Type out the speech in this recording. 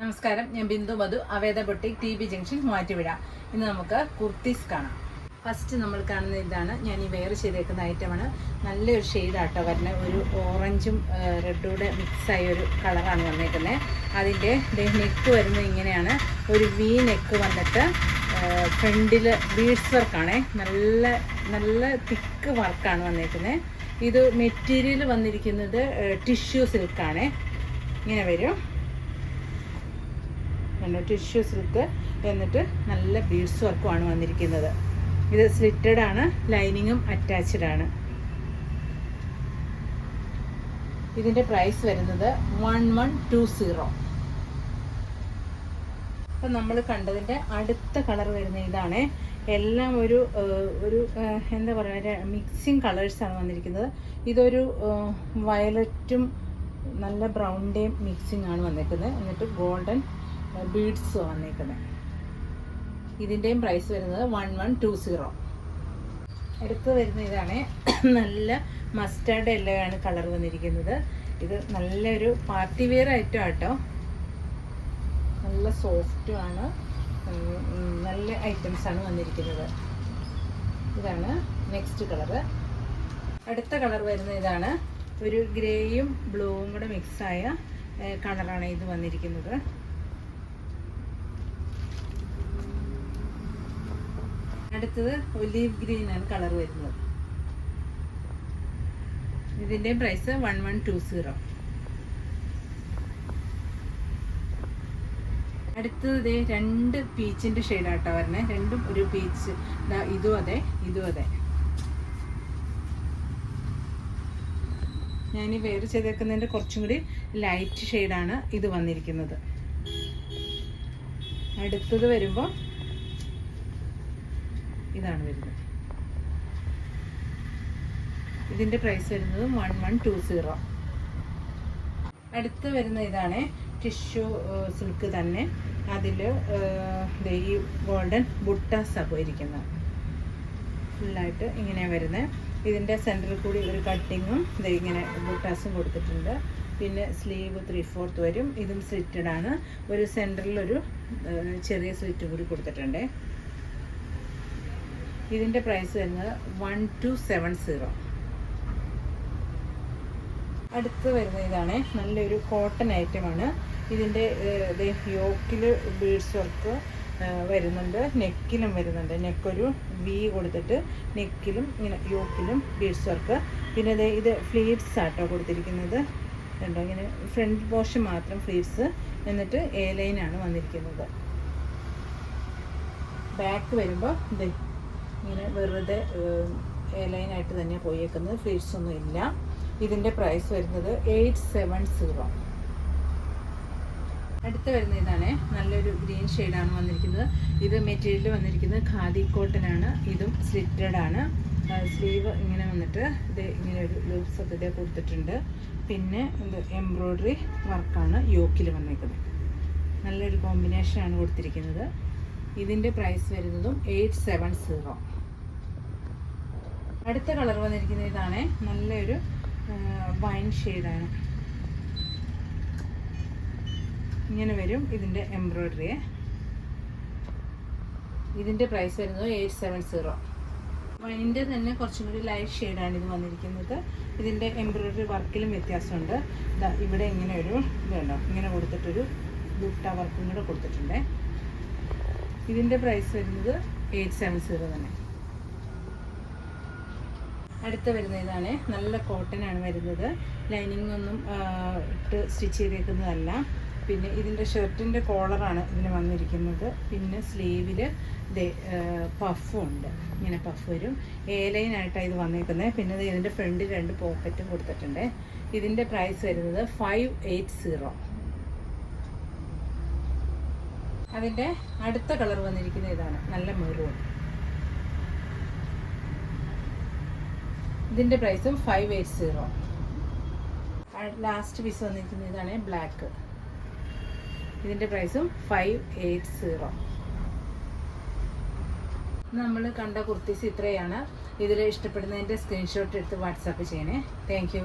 നമസ്കാരം, ഞാൻ ബിന്ദു മധു, അവേദ boutique, TB junction, Muvattupuzha. ഇന്ന് നമുക്ക് കുർത്തീസ് കാണാം. ഫസ്റ്റ് നമ്മൾ കാണുന്ന ഇതാണ്. ഞാൻ ഈ വെയർ ചെയ്തേക്കുന്ന ഐറ്റമാണ്. നല്ലൊരു ഷെയ്ഡാട്ടോ വരുന്നത്. ഒരു ഓറഞ്ചും റെഡൂടെ മിക്സായ ഒരു കളറാണ് വന്നേക്കുന്നത്. അതിൻ്റെ നെക്ക് വരുന്നത് ഇങ്ങനെയാണ്. ഒരു വി നെക്ക് വന്നിട്ട് ഫ്രണ്ടിൽ ബീഡ്സ് വർക്കാണ്. നല്ല തിക്ക് വർക്കാണ് വന്നേക്കുന്നത്. ഇത് മെറ്റീരിയൽ വന്നിരിക്കുന്നത് ടിഷ്യൂ സിൽക്കാണ്. ഇങ്ങനെ വരും, ടിഷ്യൂ സിൽക്ക്. എന്നിട്ട് നല്ല ബീഡ്സ് വർക്കുമാണ് വന്നിരിക്കുന്നത്. ഇത് സ്ലിറ്റഡ് ആണ്, ലൈനിങ്ങും അറ്റാച്ച്ഡ് ആണ്. ഇതിൻ്റെ പ്രൈസ് വരുന്നത് 1120. അപ്പം നമ്മൾ കണ്ടതിൻ്റെ അടുത്ത കളർ വരുന്ന ഇതാണ്. എല്ലാം ഒരു എന്താ പറയുക, മിക്സിങ് കളേഴ്സാണ് വന്നിരിക്കുന്നത്. ഇതൊരു വയലറ്റും നല്ല ബ്രൗണിൻ്റെയും മിക്സിങ് ആണ് വന്നിരിക്കുന്നത്. എന്നിട്ട് ഗോൾഡൻ ബീഡ്സ് വന്നേക്കുന്നത്. ഇതിൻ്റെയും പ്രൈസ് വരുന്നത് 1120. അടുത്ത് വരുന്ന ഇതാണ്. നല്ല മസ്റ്റാർഡ് യെല്ലോ ആണ് കളർ വന്നിരിക്കുന്നത്. ഇത് നല്ലൊരു പാർട്ടി വെയർ ഐറ്റം ആട്ടോ. നല്ല സോഫ്റ്റുമാണ്, നല്ല ഐറ്റംസ് ആണ് വന്നിരിക്കുന്നത്. ഇതാണ് നെക്സ്റ്റ് കളറ്. അടുത്ത കളർ വരുന്ന ഇതാണ്. ഒരു ഗ്രേയും ബ്ലൂവും കൂടെ മിക്സായ കളറാണ് ഇത് വന്നിരിക്കുന്നത്. അടുത്തത് ഒലീവ് ഗ്രീൻ ആണ് കളർ വരുന്നത്. ഇതിൻ്റെ പ്രൈസ് 1120. അടുത്തത് രണ്ട് പീച്ചിൻ്റെ ഷെയ്ഡാട്ടോ വരണേ. രണ്ടും ഒരു പീച്ച്. ഇതും അതെ, ഇതും അതെ. ഞാൻ ഈ വെയർ ചെയ്തേക്കുന്നതിൻ്റെ കുറച്ചും കൂടി ലൈറ്റ് ഷെയ്ഡാണ് ഇത് വന്നിരിക്കുന്നത്. അടുത്തത് വരുമ്പോൾ ഇതാണ് വരുന്നത്. ഇതിൻ്റെ പ്രൈസ് വരുന്നത് 1120. അടുത്ത് വരുന്ന ഇതാണ്. ടിഷ്യൂ സിൽക്ക് തന്നെ. അതിൽ ഈ ഗോൾഡൻ ബുട്ടാസാണ് പോയിരിക്കുന്നത്. ഫുള്ളായിട്ട് ഇങ്ങനെയാണ് വരുന്നത്. ഇതിൻ്റെ സെൻറ്ററിൽ കൂടി ഒരു കട്ടിങ്ങും ഇങ്ങനെ ബുട്ടാസും കൊടുത്തിട്ടുണ്ട്. പിന്നെ സ്ലീവ് 3/4 വരും. ഇതും സ്ലിറ്റഡ് ആണ്. ഒരു സെൻറ്ററിലൊരു ചെറിയ സ്ലിറ്റ് കൂടി കൊടുത്തിട്ടുണ്ട്. ഇതിൻ്റെ പ്രൈസ് വരുന്നത് 1270. അടുത്ത് വരുന്ന ഇതാണ്. നല്ലൊരു കോട്ടൺ ഐറ്റമാണ്. ഇതിൻ്റെ യോക്കിൽ ബീഡ്സ് വർക്ക് വരുന്നുണ്ട്, നെക്കിലും വരുന്നുണ്ട്. നെക്കൊരു വി കൊടുത്തിട്ട് നെക്കിലും ഇങ്ങനെ യോക്കിലും ബീഡ്സ് വർക്ക്. പിന്നെ ഇത് ഫ്ലീറ്റ്സ് ആട്ടോ കൊടുത്തിരിക്കുന്നത്. കണ്ടോ, ഇങ്ങനെ ഫ്രണ്ട് പോർഷൻ മാത്രം ഫ്ലീറ്റ്സ്. എന്നിട്ട് എ ലൈനാണ് വന്നിരിക്കുന്നത്. ബാക്ക് വരുമ്പോൾ ഇങ്ങനെ വെറുതെ എ ലൈനായിട്ട് തന്നെ പോയേക്കുന്നത്. ഫ്ലീറ്റ്സ് ഒന്നും ഇല്ല. ഇതിൻ്റെ പ്രൈസ് വരുന്നത് 870. അടുത്ത് വരുന്ന ഇതാണ്. നല്ലൊരു ഗ്രീൻ ഷെയ്ഡാണ് വന്നിരിക്കുന്നത്. ഇത് മെറ്റീരിയൽ വന്നിരിക്കുന്നത് ഖാദി കോട്ടൺ ആണ്. ഇതും സ്ലിറ്റഡ് ആണ്. സ്ലീവ് ഇങ്ങനെ വന്നിട്ട് ഇത് ഇങ്ങനെ ഒരു ലൂപ്സ് ഒക്കെ ഇതേ കൊടുത്തിട്ടുണ്ട്. പിന്നെ ഇത് എംബ്രോയ്ഡറി വർക്കാണ് യോക്കിൽ വന്നിരിക്കുന്നത്. നല്ലൊരു കോമ്പിനേഷനാണ് കൊടുത്തിരിക്കുന്നത്. ഇതിൻ്റെ പ്രൈസ് വരുന്നതും 870. അടുത്ത കളർ വന്നിരിക്കുന്നത് ഇതാണ്. നല്ലൊരു വൈൻ ഷെയ്ഡാണ്. ഇങ്ങനെ വരും ഇതിൻ്റെ എംബ്രോയ്ഡറി. ഇതിൻ്റെ പ്രൈസ് വരുന്നത് 870. വൈനിൻ്റെ തന്നെ കുറച്ചും കൂടി ലൈറ്റ് ഷെയ്ഡാണ് ഇത് വന്നിരിക്കുന്നത്. ഇതിൻ്റെ എംബ്രോയ്ഡറി വർക്കിലും വ്യത്യാസമുണ്ട്. ഇവിടെ ഇങ്ങനെ ഒരു ഇതുണ്ടോ, ഇങ്ങനെ കൊടുത്തിട്ടൊരു ബുട്ട വർക്കും കൂടെ കൊടുത്തിട്ടുണ്ട്. ഇതിൻ്റെ പ്രൈസ് വരുന്നത് 870 തന്നെ. അടുത്ത് വരുന്ന ഇതാണ്. നല്ല കോട്ടൺ ആണ് വരുന്നത്. ലൈനിങ് ഒന്നും ഇട്ട് സ്റ്റിച്ച് ചെയ്തേക്കുന്നതല്ല. പിന്നെ ഇതിൻ്റെ ഷർട്ടിൻ്റെ കോളറാണ് ഇതിന് വന്നിരിക്കുന്നത്. പിന്നെ സ്ലീവിൽ പഫും ഉണ്ട്. ഇങ്ങനെ പഫ് വരും. എ ലൈനായിട്ടാണ് ഇത് വന്നിരിക്കുന്നത്. പിന്നെ ഇതിൻ്റെ ഫ്രണ്ടിൽ 2 പോക്കറ്റും കൊടുത്തിട്ടുണ്ട്. ഇതിൻ്റെ പ്രൈസ് വരുന്നത് 580. അതിൻ്റെ അടുത്ത കളർ വന്നിരിക്കുന്നത് ഇതാണ്. നല്ല മെറൂൺ. ഇതിൻ്റെ പ്രൈസും 580. ലാസ്റ്റ് പീസ് വന്നിരിക്കുന്നത് ഇതാണ്, ബ്ലാക്ക്. ഇതിൻ്റെ പ്രൈസും 580. നമ്മൾ കണ്ട കുർത്തീസ് ഇത്രയാണ്. ഇതിൽ ഇഷ്ടപ്പെടുന്നതിൻ്റെ സ്ക്രീൻഷോട്ട് എടുത്ത് വാട്സാപ്പ് ചെയ്യണേ. Thank you.